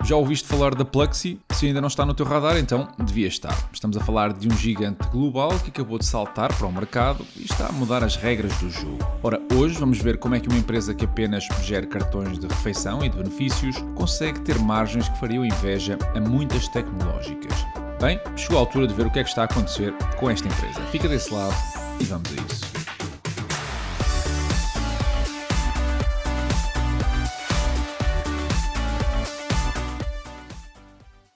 Já ouviste falar da Pluxee? Se ainda não está no teu radar, então devia estar. Estamos a falar de um gigante global que acabou de saltar para o mercado e está a mudar as regras do jogo. Ora, hoje vamos ver como é que uma empresa que apenas gera cartões de refeição e de benefícios consegue ter margens que fariam inveja a muitas tecnológicas. Bem, chegou a altura de ver o que é que está a acontecer com esta empresa. Fica desse lado e vamos a isso.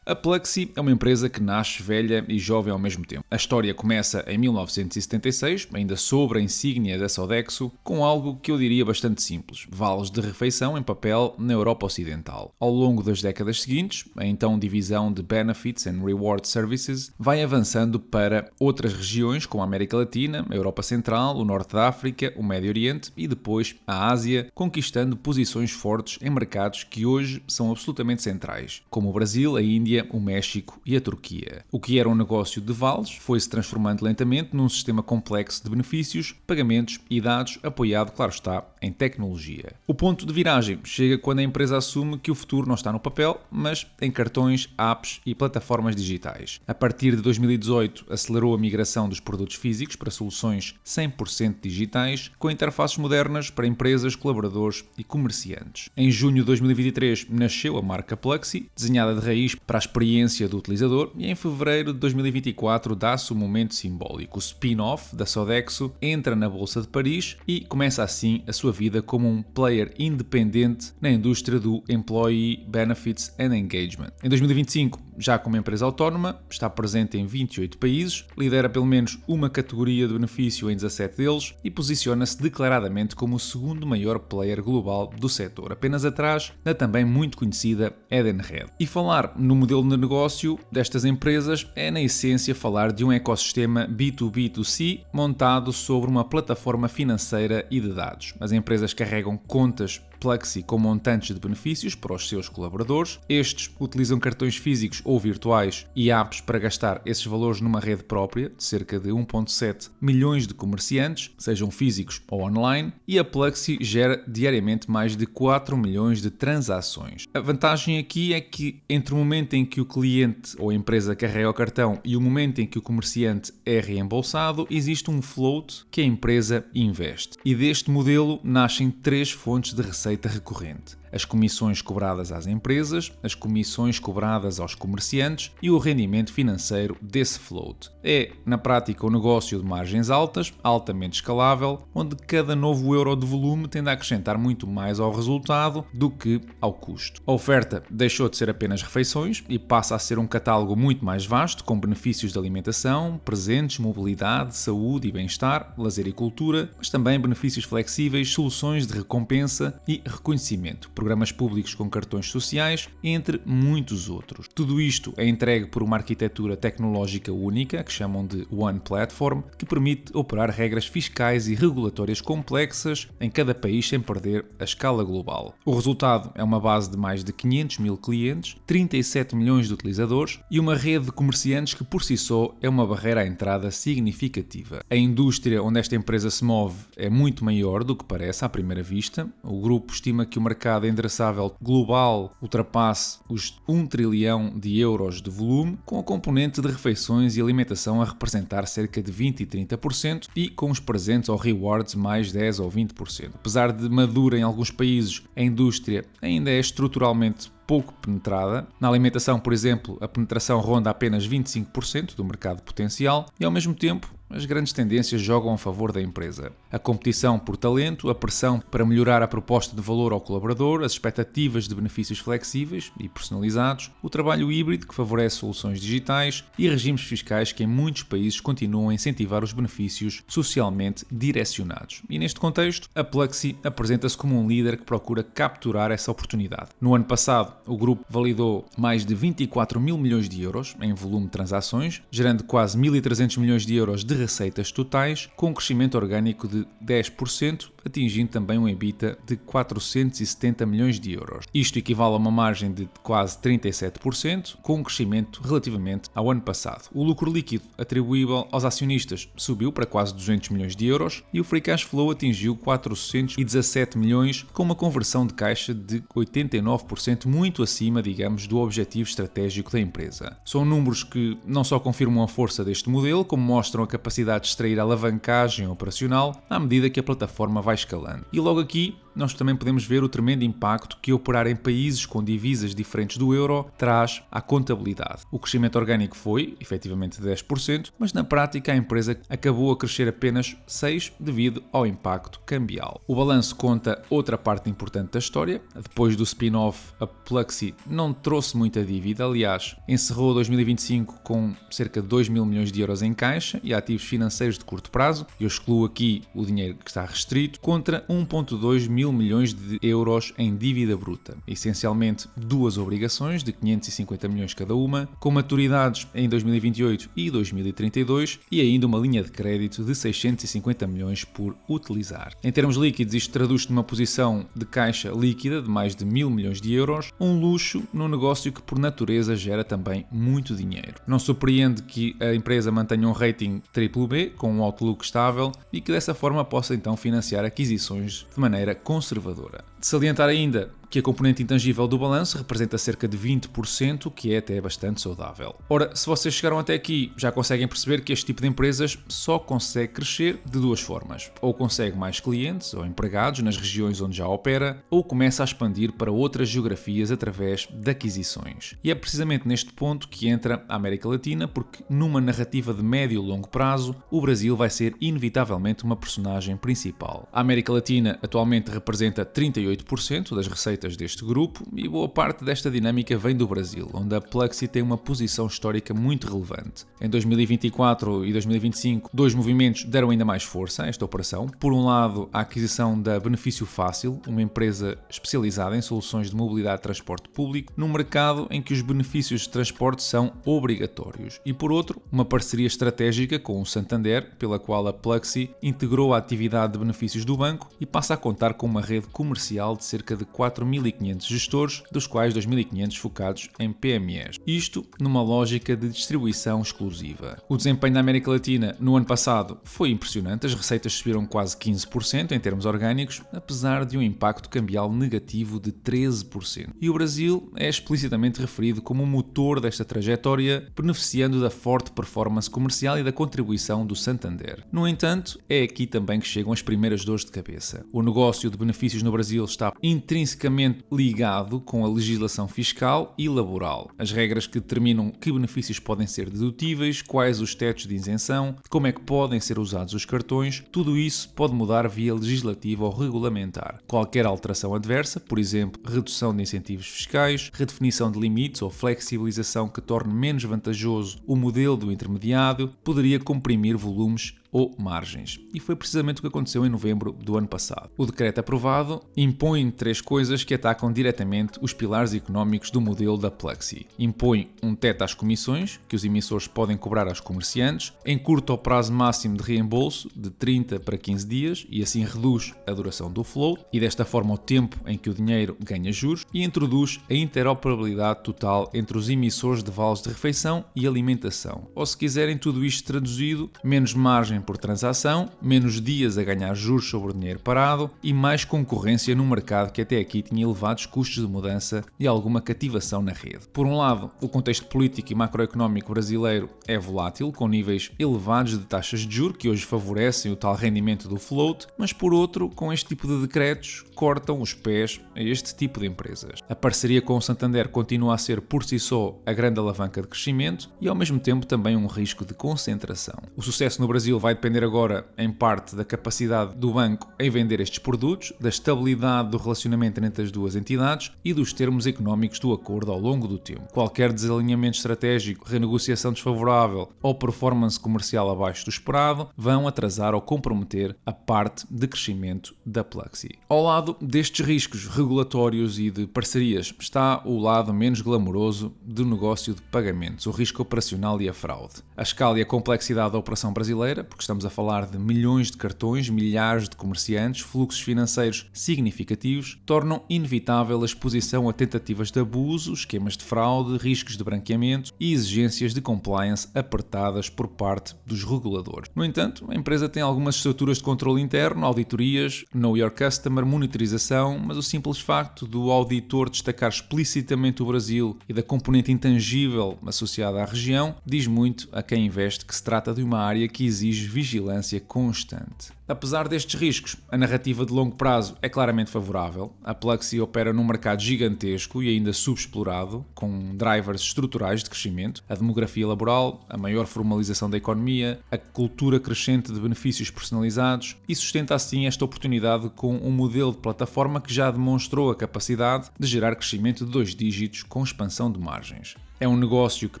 A Pluxee é uma empresa que nasce velha e jovem ao mesmo tempo. A história começa em 1976, ainda sobre a insígnia da Sodexo, com algo que eu diria bastante simples: vales de refeição em papel na Europa Ocidental. Ao longo das décadas seguintes, a então divisão de Benefits and Reward Services vai avançando para outras regiões como a América Latina, a Europa Central, o Norte da África, o Médio Oriente e depois a Ásia, conquistando posições fortes em mercados que hoje são absolutamente centrais, como o Brasil, a Índia, o México e a Turquia. O que era um negócio de vales foi-se transformando lentamente num sistema complexo de benefícios, pagamentos e dados apoiado, claro está, em tecnologia. O ponto de viragem chega quando a empresa assume que o futuro não está no papel, mas em cartões, apps e plataformas digitais. A partir de 2018, acelerou a migração dos produtos físicos para soluções 100% digitais, com interfaces modernas para empresas, colaboradores e comerciantes. Em junho de 2023 nasceu a marca Pluxee, desenhada de raiz para a experiência do utilizador, e em fevereiro de 2024 dá-se um momento simbólico. O spin-off da Sodexo entra na Bolsa de Paris e começa assim a sua vida como um player independente na indústria do Employee Benefits and Engagement. Em 2025, já como empresa autónoma, está presente em 28 países, lidera pelo menos uma categoria de benefício em 17 deles e posiciona-se declaradamente como o segundo maior player global do setor, apenas atrás da também muito conhecida Edenred. E falar no modelo de negócio destas empresas é, na essência, falar de um ecossistema B2B2C montado sobre uma plataforma financeira e de dados. As empresas carregam contas Pluxee com montantes de benefícios para os seus colaboradores. Estes utilizam cartões físicos ou virtuais e apps para gastar esses valores numa rede própria de cerca de 1,7 milhões de comerciantes, sejam físicos ou online, e a Pluxee gera diariamente mais de 4 milhões de transações. A vantagem aqui é que entre o momento em que o cliente ou a empresa carrega o cartão e o momento em que o comerciante é reembolsado, existe um float que a empresa investe. E deste modelo nascem 3 fontes de receita recorrente: as comissões cobradas às empresas, as comissões cobradas aos comerciantes e o rendimento financeiro desse float. É, na prática, um negócio de margens altas, altamente escalável, onde cada novo euro de volume tende a acrescentar muito mais ao resultado do que ao custo. A oferta deixou de ser apenas refeições e passa a ser um catálogo muito mais vasto, com benefícios de alimentação, presentes, mobilidade, saúde e bem-estar, lazer e cultura, mas também benefícios flexíveis, soluções de recompensa e reconhecimento, programas públicos com cartões sociais, entre muitos outros. Tudo isto é entregue por uma arquitetura tecnológica única, que chamam de One Platform, que permite operar regras fiscais e regulatórias complexas em cada país sem perder a escala global. O resultado é uma base de mais de 500 mil clientes, 37 milhões de utilizadores e uma rede de comerciantes que por si só é uma barreira à entrada significativa. A indústria onde esta empresa se move é muito maior do que parece à primeira vista. O grupo estima que o mercado endereçável global ultrapasse os 1 trilhão de euros de volume, com a componente de refeições e alimentação a representar cerca de 20% e 30% e com os presentes ou rewards mais 10% ou 20%. Apesar de madura em alguns países, a indústria ainda é estruturalmente pouco penetrada. Na alimentação, por exemplo, a penetração ronda apenas 25% do mercado potencial e, ao mesmo tempo, as grandes tendências jogam a favor da empresa. A competição por talento, a pressão para melhorar a proposta de valor ao colaborador, as expectativas de benefícios flexíveis e personalizados, o trabalho híbrido que favorece soluções digitais e regimes fiscais que em muitos países continuam a incentivar os benefícios socialmente direcionados. E neste contexto, a Pluxee apresenta-se como um líder que procura capturar essa oportunidade. No ano passado, o grupo validou mais de 24 mil milhões de euros em volume de transações, gerando quase 1.300 milhões de euros de receitas totais, com um crescimento orgânico de 10% atingindo também um EBITDA de 470 milhões de euros. Isto equivale a uma margem de quase 37%, com um crescimento relativamente ao ano passado. O lucro líquido atribuível aos acionistas subiu para quase 200 milhões de euros e o free cash flow atingiu 417 milhões, com uma conversão de caixa de 89%, muito acima, digamos, do objetivo estratégico da empresa. São números que não só confirmam a força deste modelo, como mostram a capacidade de extrair alavancagem operacional à medida que a plataforma vai escalando. E logo aqui, nós também podemos ver o tremendo impacto que operar em países com divisas diferentes do euro traz à contabilidade. O crescimento orgânico foi, efetivamente, 10%, mas na prática a empresa acabou a crescer apenas 6% devido ao impacto cambial. O balanço conta outra parte importante da história. Depois do spin-off, a Pluxee não trouxe muita dívida, aliás, encerrou 2025 com cerca de 2 mil milhões de euros em caixa e ativos financeiros de curto prazo. Eu excluo aqui o dinheiro que está restrito, contra 1,2 mil milhões de euros em dívida bruta, essencialmente duas obrigações de 550 milhões cada uma, com maturidades em 2028 e 2032 e ainda uma linha de crédito de 650 milhões por utilizar. Em termos líquidos, isto traduz-se numa posição de caixa líquida de mais de 1.000 milhões de euros, um luxo num negócio que por natureza gera também muito dinheiro. Não surpreende que a empresa mantenha um rating BBB com um outlook estável e que dessa forma possa então financiar aquisições de maneira conservadora. De salientar ainda que a componente intangível do balanço representa cerca de 20%, o que é até bastante saudável. Ora, se vocês chegaram até aqui, já conseguem perceber que este tipo de empresas só consegue crescer de duas formas. Ou consegue mais clientes ou empregados nas regiões onde já opera, ou começa a expandir para outras geografias através de aquisições. E é precisamente neste ponto que entra a América Latina, porque numa narrativa de médio e longo prazo, o Brasil vai ser inevitavelmente uma personagem principal. A América Latina atualmente representa 38% das receitas deste grupo e boa parte desta dinâmica vem do Brasil, onde a Pluxee tem uma posição histórica muito relevante. Em 2024 e 2025, dois movimentos deram ainda mais força a esta operação. Por um lado, a aquisição da Benefício Fácil, uma empresa especializada em soluções de mobilidade e transporte público, num mercado em que os benefícios de transporte são obrigatórios. E por outro, uma parceria estratégica com o Santander, pela qual a Pluxee integrou a atividade de benefícios do banco e passa a contar com uma rede comercial de cerca de 4.500 gestores, dos quais 2.500 focados em PMEs. Isto numa lógica de distribuição exclusiva. O desempenho da América Latina no ano passado foi impressionante, as receitas subiram quase 15% em termos orgânicos, apesar de um impacto cambial negativo de 13%. E o Brasil é explicitamente referido como o motor desta trajetória, beneficiando da forte performance comercial e da contribuição do Santander. No entanto, é aqui também que chegam as primeiras dores de cabeça. O negócio de benefícios no Brasil está intrinsecamente ligado com a legislação fiscal e laboral. As regras que determinam que benefícios podem ser dedutíveis, quais os tetos de isenção, como é que podem ser usados os cartões, tudo isso pode mudar via legislativa ou regulamentar. Qualquer alteração adversa, por exemplo, redução de incentivos fiscais, redefinição de limites ou flexibilização que torne menos vantajoso o modelo do intermediário, poderia comprimir volumes ou margens. E foi precisamente o que aconteceu em novembro do ano passado. O decreto aprovado impõe três coisas que atacam diretamente os pilares económicos do modelo da Pluxee. Impõe um teto às comissões, que os emissores podem cobrar aos comerciantes, encurta o prazo máximo de reembolso de 30 para 15 dias e assim reduz a duração do float e desta forma o tempo em que o dinheiro ganha juros, e introduz a interoperabilidade total entre os emissores de vales de refeição e alimentação. Ou se quiserem tudo isto traduzido, menos margem por transação, menos dias a ganhar juros sobre o dinheiro parado e mais concorrência num mercado que até aqui tinha elevados custos de mudança e alguma cativação na rede. Por um lado, o contexto político e macroeconómico brasileiro é volátil, com níveis elevados de taxas de juros que hoje favorecem o tal rendimento do float, mas por outro, com este tipo de decretos, cortam os pés a este tipo de empresas. A parceria com o Santander continua a ser por si só a grande alavanca de crescimento e ao mesmo tempo também um risco de concentração. O sucesso no Brasil vai depender agora, em parte, da capacidade do banco em vender estes produtos, da estabilidade do relacionamento entre as duas entidades e dos termos económicos do acordo ao longo do tempo. Qualquer desalinhamento estratégico, renegociação desfavorável ou performance comercial abaixo do esperado vão atrasar ou comprometer a parte de crescimento da Pluxee. Ao lado destes riscos regulatórios e de parcerias está o lado menos glamouroso do negócio de pagamentos, o risco operacional e a fraude. A escala e a complexidade da operação brasileira, porque estamos a falar de milhões de cartões, milhares de comerciantes, fluxos financeiros significativos, tornam inevitável a exposição a tentativas de abuso, esquemas de fraude, riscos de branqueamento e exigências de compliance apertadas por parte dos reguladores. No entanto, a empresa tem algumas estruturas de controle interno, auditorias, Know Your Customer, monitorização, mas o simples facto do auditor destacar explicitamente o Brasil e da componente intangível associada à região diz muito a quem investe que se trata de uma área que exige vigilância constante. Apesar destes riscos, a narrativa de longo prazo é claramente favorável. A Pluxee opera num mercado gigantesco e ainda subexplorado, com drivers estruturais de crescimento, a demografia laboral, a maior formalização da economia, a cultura crescente de benefícios personalizados e sustenta assim esta oportunidade com um modelo de plataforma que já demonstrou a capacidade de gerar crescimento de 2 dígitos com expansão de margens. É um negócio que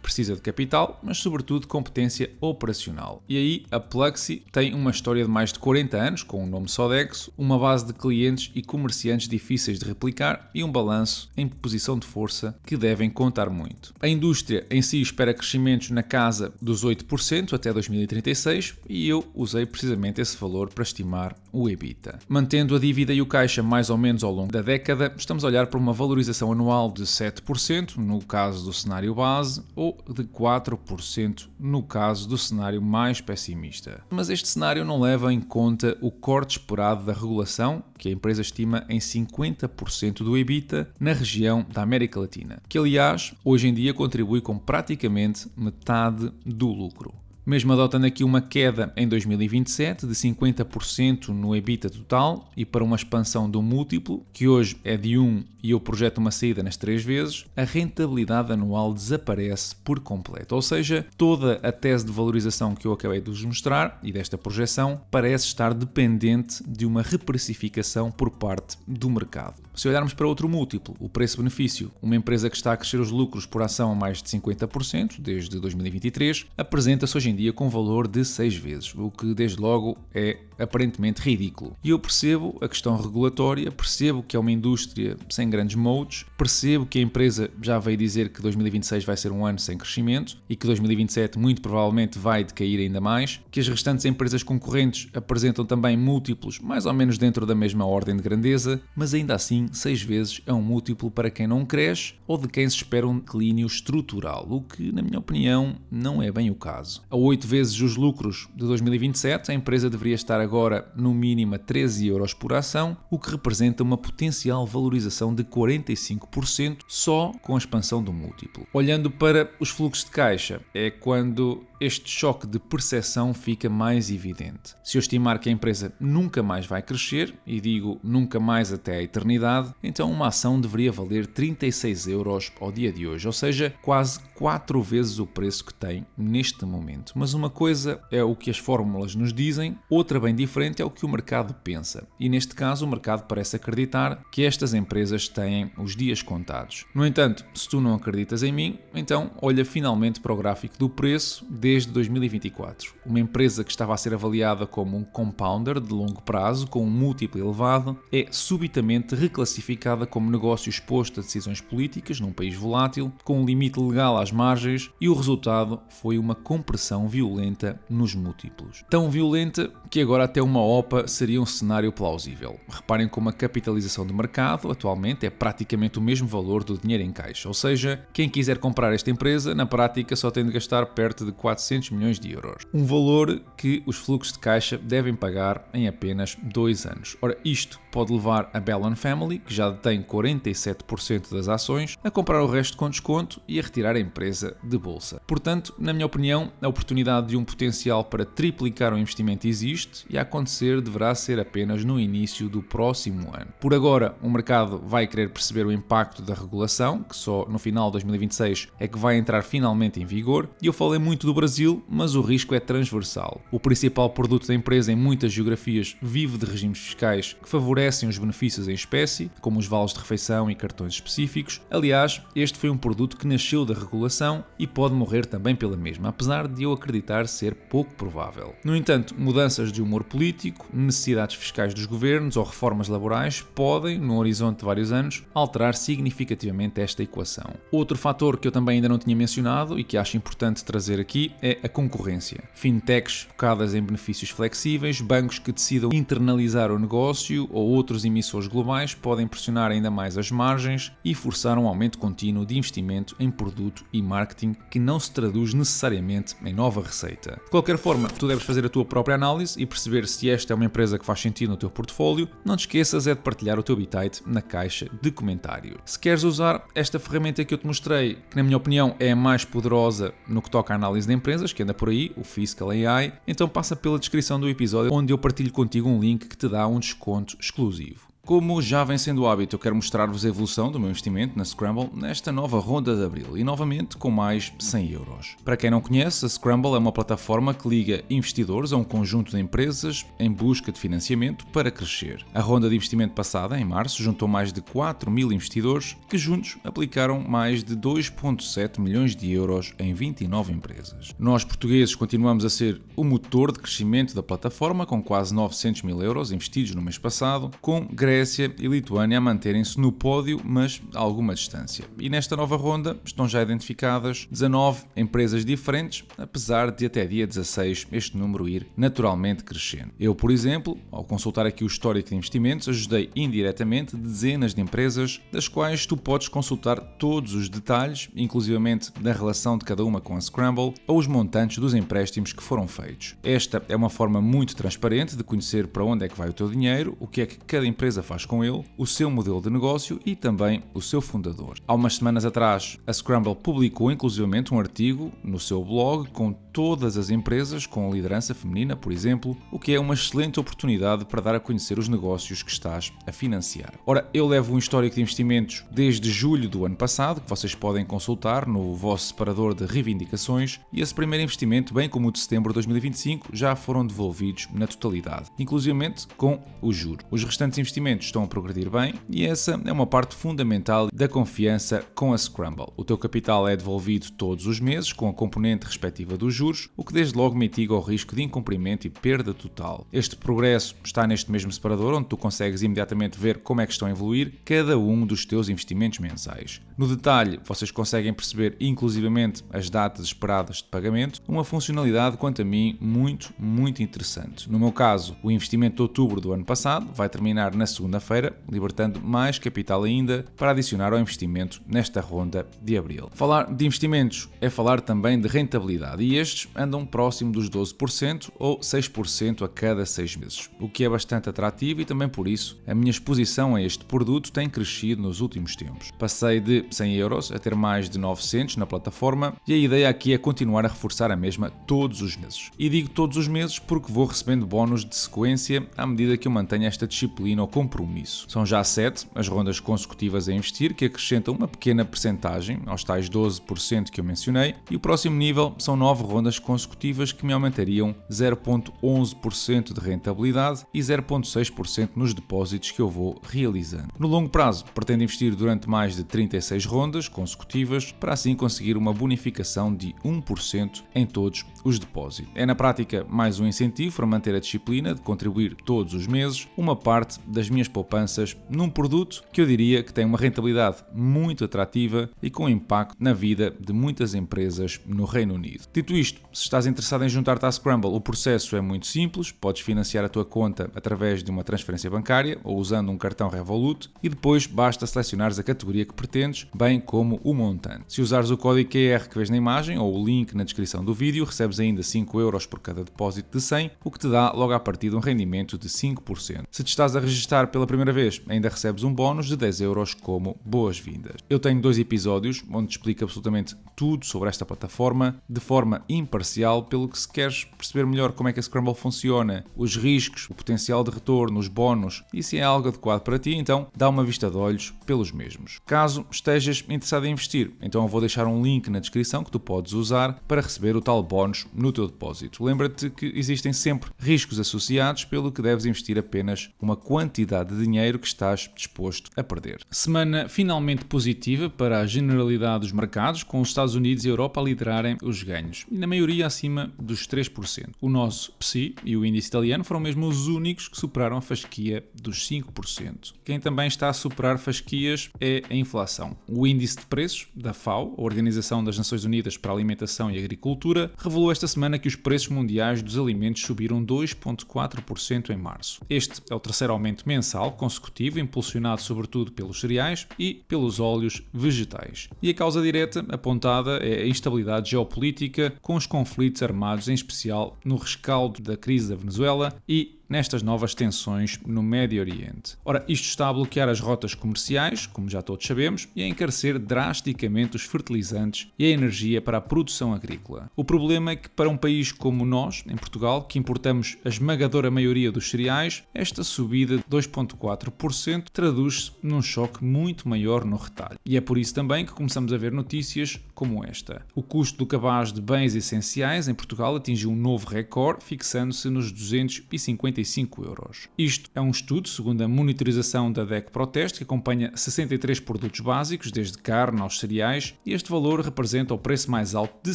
precisa de capital, mas sobretudo de competência operacional. E aí a Pluxee tem uma história de mais de 40 anos, com o nome Sodexo, uma base de clientes e comerciantes difíceis de replicar e um balanço em posição de força que devem contar muito. A indústria em si espera crescimentos na casa dos 8% até 2036 e eu usei precisamente esse valor para estimar o EBITDA. Mantendo a dívida e o caixa mais ou menos ao longo da década, estamos a olhar para uma valorização anual de 7%, no caso do cenário base, ou de 4% no caso do cenário mais pessimista. Mas este cenário não leva em conta o corte esperado da regulação, que a empresa estima em 50% do EBITDA na região da América Latina, que aliás hoje em dia contribui com praticamente metade do lucro. Mesmo adotando aqui uma queda em 2027 de 50% no EBITDA total e para uma expansão do múltiplo, que hoje é de 1 e eu projeto uma saída nas 3 vezes, a rentabilidade anual desaparece por completo. Ou seja, toda a tese de valorização que eu acabei de vos mostrar e desta projeção parece estar dependente de uma reprecificação por parte do mercado. Se olharmos para outro múltiplo, o preço-benefício, uma empresa que está a crescer os lucros por ação a mais de 50% desde 2023, apresenta-se hoje em dia com valor de 6 vezes, o que desde logo é aparentemente ridículo. E eu percebo a questão regulatória, percebo que é uma indústria sem grandes moldes, percebo que a empresa já veio dizer que 2026 vai ser um ano sem crescimento e que 2027 muito provavelmente vai decair ainda mais, que as restantes empresas concorrentes apresentam também múltiplos mais ou menos dentro da mesma ordem de grandeza, mas ainda assim 6 vezes é um múltiplo para quem não cresce ou de quem se espera um declínio estrutural, o que na minha opinião não é bem o caso. A 8 vezes os lucros de 2027, a empresa deveria estar agora no mínimo a 13 euros por ação, o que representa uma potencial valorização de 45% só com a expansão do múltiplo. Olhando para os fluxos de caixa, é quando este choque de percepção fica mais evidente. Se eu estimar que a empresa nunca mais vai crescer, e digo nunca mais até a eternidade, então uma ação deveria valer 36 euros ao dia de hoje, ou seja, quase 4 vezes o preço que tem neste momento. Mas uma coisa é o que as fórmulas nos dizem, outra bem diferente é o que o mercado pensa. E neste caso o mercado parece acreditar que estas empresas têm os dias contados. No entanto, se tu não acreditas em mim, então olha finalmente para o gráfico do preço desde 2024. Uma empresa que estava a ser avaliada como um compounder de longo prazo, com um múltiplo elevado, é subitamente reclassificada como negócio exposto a decisões políticas num país volátil, com um limite legal às margens, e o resultado foi uma compressão violenta nos múltiplos. Tão violenta que agora até uma OPA seria um cenário plausível. Reparem como a capitalização de mercado atualmente é praticamente o mesmo valor do dinheiro em caixa, ou seja, quem quiser comprar esta empresa, na prática só tem de gastar perto de 400 milhões de euros. Um valor que os fluxos de caixa devem pagar em apenas 2 anos. Ora, isto pode levar a Bellon Family, que já detém 47% das ações, a comprar o resto com desconto e a retirar a empresa de bolsa. Portanto, na minha opinião, a oportunidade de um potencial para triplicar o investimento existe e a acontecer deverá ser apenas no início do próximo ano. Por agora, o mercado vai querer perceber o impacto da regulação, que só no final de 2026 é que vai entrar finalmente em vigor, e eu falei muito do Brasil, mas o risco é transversal. O principal produto da empresa em muitas geografias vive de regimes fiscais que favorecem houvessem os benefícios em espécie, como os vales de refeição e cartões específicos. Aliás, este foi um produto que nasceu da regulação e pode morrer também pela mesma, apesar de eu acreditar ser pouco provável. No entanto, mudanças de humor político, necessidades fiscais dos governos ou reformas laborais podem, no horizonte de vários anos, alterar significativamente esta equação. Outro fator que eu também ainda não tinha mencionado e que acho importante trazer aqui é a concorrência. Fintechs focadas em benefícios flexíveis, bancos que decidam internalizar o negócio ou outros emissores globais podem pressionar ainda mais as margens e forçar um aumento contínuo de investimento em produto e marketing que não se traduz necessariamente em nova receita. De qualquer forma, tu deves fazer a tua própria análise e perceber se esta é uma empresa que faz sentido no teu portfólio. Não te esqueças é de partilhar o teu bitite na caixa de comentário. Se queres usar esta ferramenta que eu te mostrei, que na minha opinião é a mais poderosa no que toca à análise de empresas, que anda por aí, o Fiscal AI, então passa pela descrição do episódio onde eu partilho contigo um link que te dá um desconto exclusivo. Como já vem sendo o hábito, eu quero mostrar-vos a evolução do meu investimento na Scramble nesta nova ronda de abril e novamente com mais 100 euros. Para quem não conhece, a Scramble é uma plataforma que liga investidores a um conjunto de empresas em busca de financiamento para crescer. A ronda de investimento passada, em março, juntou mais de 4.000 investidores que juntos aplicaram mais de 2,7 milhões de euros em 29 empresas. Nós, portugueses, continuamos a ser o motor de crescimento da plataforma com quase 900 mil euros investidos no mês passado, com Grécia e Lituânia a manterem-se no pódio, mas a alguma distância. E nesta nova ronda estão já identificadas 19 empresas diferentes, apesar de até dia 16 este número ir naturalmente crescendo. Eu, por exemplo, ao consultar aqui o histórico de investimentos, ajudei indiretamente dezenas de empresas, das quais tu podes consultar todos os detalhes, inclusivamente da relação de cada uma com a Scramble ou os montantes dos empréstimos que foram feitos. Esta é uma forma muito transparente de conhecer para onde é que vai o teu dinheiro, o que é que cada empresa faz com ele, o seu modelo de negócio e também o seu fundador. Há umas semanas atrás, a Scramble publicou inclusivamente um artigo no seu blog com todas as empresas com liderança feminina, por exemplo, o que é uma excelente oportunidade para dar a conhecer os negócios que estás a financiar. Ora, eu levo um histórico de investimentos desde julho do ano passado, que vocês podem consultar no vosso separador de reivindicações, e esse primeiro investimento, bem como o de setembro de 2025, já foram devolvidos na totalidade, inclusivamente com o juro. Os restantes investimentos estão a progredir bem e essa é uma parte fundamental da confiança com a Scramble. O teu capital é devolvido todos os meses com a componente respectiva dos juros, o que desde logo mitiga o risco de incumprimento e perda total. Este progresso está neste mesmo separador, onde tu consegues imediatamente ver como é que estão a evoluir cada um dos teus investimentos mensais. No detalhe, vocês conseguem perceber inclusivamente as datas esperadas de pagamento, uma funcionalidade, quanto a mim, muito interessante. No meu caso, o investimento de outubro do ano passado vai terminar na segunda-feira, libertando mais capital ainda para adicionar ao investimento nesta ronda de abril. Falar de investimentos é falar também de rentabilidade e estes andam próximo dos 12% ou 6% a cada 6 meses, o que é bastante atrativo e também por isso a minha exposição a este produto tem crescido nos últimos tempos. Passei de 100 euros a ter mais de 900 na plataforma e a ideia aqui é continuar a reforçar a mesma todos os meses. E digo todos os meses porque vou recebendo bónus de sequência à medida que eu mantenho esta disciplina ou compromisso. São já 7 as rondas consecutivas a investir que acrescentam uma pequena percentagem aos tais 12% que eu mencionei e o próximo nível são 9 rondas consecutivas que me aumentariam 0,11% de rentabilidade e 0,6% nos depósitos que eu vou realizando. No longo prazo, pretendo investir durante mais de 36 rondas consecutivas para assim conseguir uma bonificação de 1% em todos os depósitos. É na prática mais um incentivo para manter a disciplina de contribuir todos os meses uma parte das minhas poupanças num produto que eu diria que tem uma rentabilidade muito atrativa e com impacto na vida de muitas empresas no Reino Unido. Dito isto, se estás interessado em juntar-te à Scramble, o processo é muito simples, podes financiar a tua conta através de uma transferência bancária ou usando um cartão Revolut e depois basta selecionares a categoria que pretendes, bem como o montante. Se usares o código QR que vês na imagem ou o link na descrição do vídeo, recebes ainda 5 euros por cada depósito de 100, o que te dá logo à partida um rendimento de 5%. Se te estás a registrar pela primeira vez, ainda recebes um bónus de 10 euros como boas-vindas. Eu tenho 2 episódios onde te explico absolutamente tudo sobre esta plataforma de forma imparcial, pelo que se queres perceber melhor como é que a Scramble funciona, os riscos, o potencial de retorno, os bónus e se é algo adequado para ti, então dá uma vista de olhos pelos mesmos. Caso estejas interessado em investir, então eu vou deixar um link na descrição que tu podes usar para receber o tal bónus no teu depósito. Lembra-te que existem sempre riscos associados, pelo que deves investir apenas uma quantidade quantidade de dinheiro que estás disposto a perder. Semana finalmente positiva para a generalidade dos mercados, com os Estados Unidos e a Europa a liderarem os ganhos, e na maioria acima dos 3%. O nosso PSI e o índice italiano foram mesmo os únicos que superaram a fasquia dos 5%. Quem também está a superar fasquias é a inflação. O índice de preços da FAO, a Organização das Nações Unidas para a Alimentação e Agricultura, revelou esta semana que os preços mundiais dos alimentos subiram 2,4% em março. Este é o terceiro aumento mensal consecutivo, impulsionado sobretudo pelos cereais e pelos óleos vegetais. E a causa direta apontada é a instabilidade geopolítica, com os conflitos armados, em especial no rescaldo da crise da Venezuela e nestas novas tensões no Médio Oriente. Ora, isto está a bloquear as rotas comerciais, como já todos sabemos, e a encarecer drasticamente os fertilizantes e a energia para a produção agrícola. O problema é que para um país como nós, em Portugal, que importamos a esmagadora maioria dos cereais, esta subida de 2,4% traduz-se num choque muito maior no retalho. E é por isso também que começamos a ver notícias como esta. O custo do cabaz de bens essenciais em Portugal atingiu um novo recorde, fixando-se nos 255 €. Isto é um estudo, segundo a monitorização da DEC Proteste, que acompanha 63 produtos básicos, desde carne aos cereais, e este valor representa o preço mais alto de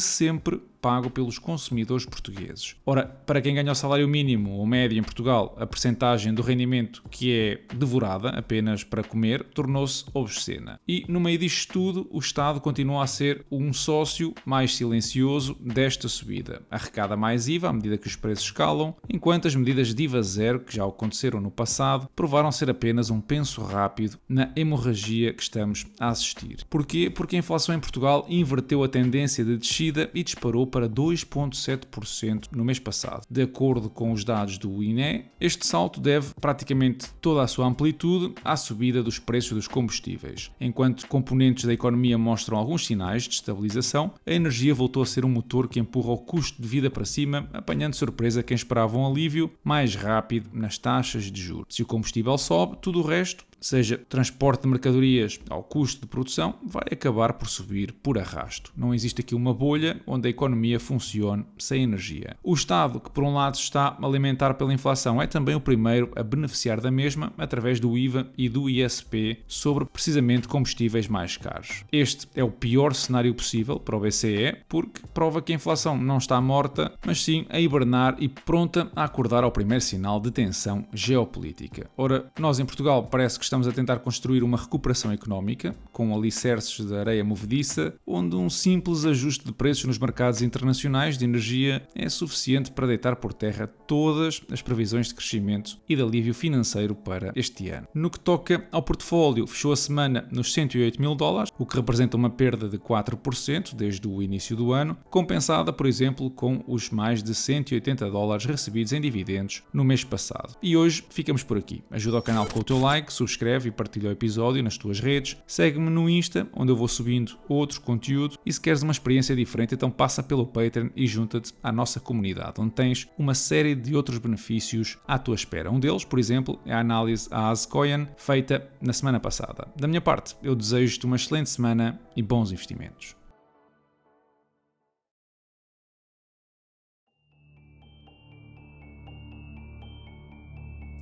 sempre pago pelos consumidores portugueses. Ora, para quem ganha o salário mínimo ou médio em Portugal, a percentagem do rendimento que é devorada apenas para comer tornou-se obscena. E no meio disto tudo, o Estado continua a ser um sócio mais silencioso desta subida. Arrecada mais IVA à medida que os preços escalam, enquanto as medidas de IVA zero, que já aconteceram no passado, provaram ser apenas um penso rápido na hemorragia que estamos a assistir. Porquê? Porque a inflação em Portugal inverteu a tendência de descida e disparou para 2,7% no mês passado. De acordo com os dados do INE, este salto deve praticamente toda a sua amplitude à subida dos preços dos combustíveis. Enquanto componentes da economia mostram alguns sinais de estabilização, a energia voltou a ser um motor que empurra o custo de vida para cima, apanhando de surpresa quem esperava um alívio mais rápido nas taxas de juros. Se o combustível sobe, tudo o resto, seja transporte de mercadorias ao custo de produção, vai acabar por subir por arrasto. Não existe aqui uma bolha onde a economia funcione sem energia. O Estado, que por um lado está a alimentar pela inflação, é também o primeiro a beneficiar da mesma através do IVA e do ISP sobre precisamente combustíveis mais caros. Este é o pior cenário possível para o BCE, porque prova que a inflação não está morta, mas sim a hibernar e pronta a acordar ao primeiro sinal de tensão geopolítica. Ora, nós em Portugal parece que estamos a tentar construir uma recuperação económica com alicerces de areia movediça, onde um simples ajuste de preços nos mercados internacionais de energia é suficiente para deitar por terra todas as previsões de crescimento e de alívio financeiro para este ano. No que toca ao portfólio, fechou a semana nos $108 mil, o que representa uma perda de 4% desde o início do ano, compensada, por exemplo, com os mais de $180 recebidos em dividendos no mês passado. E hoje ficamos por aqui. Ajuda o canal com o teu like, subscreve e partilha o episódio nas tuas redes, segue-me no Insta, onde eu vou subindo outro conteúdo, e se queres uma experiência diferente, então passa pelo Patreon e junta-te à nossa comunidade, onde tens uma série de outros benefícios à tua espera. Um deles, por exemplo, é a análise à Azcoin, feita na semana passada. Da minha parte, eu desejo-te uma excelente semana e bons investimentos.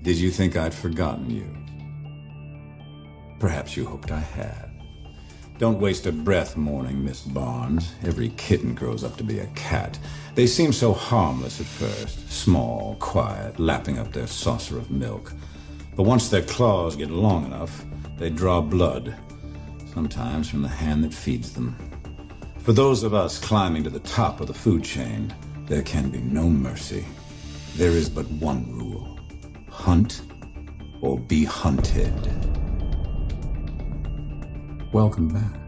Did you think I'd forgotten you? Perhaps you hoped I had. Don't waste a breath mourning Miss Barnes. Every kitten grows up to be a cat. They seem so harmless at first, small, quiet, lapping up their saucer of milk. But once their claws get long enough, they draw blood, sometimes from the hand that feeds them. For those of us climbing to the top of the food chain, there can be no mercy. There is but one rule: hunt or be hunted. Welcome back.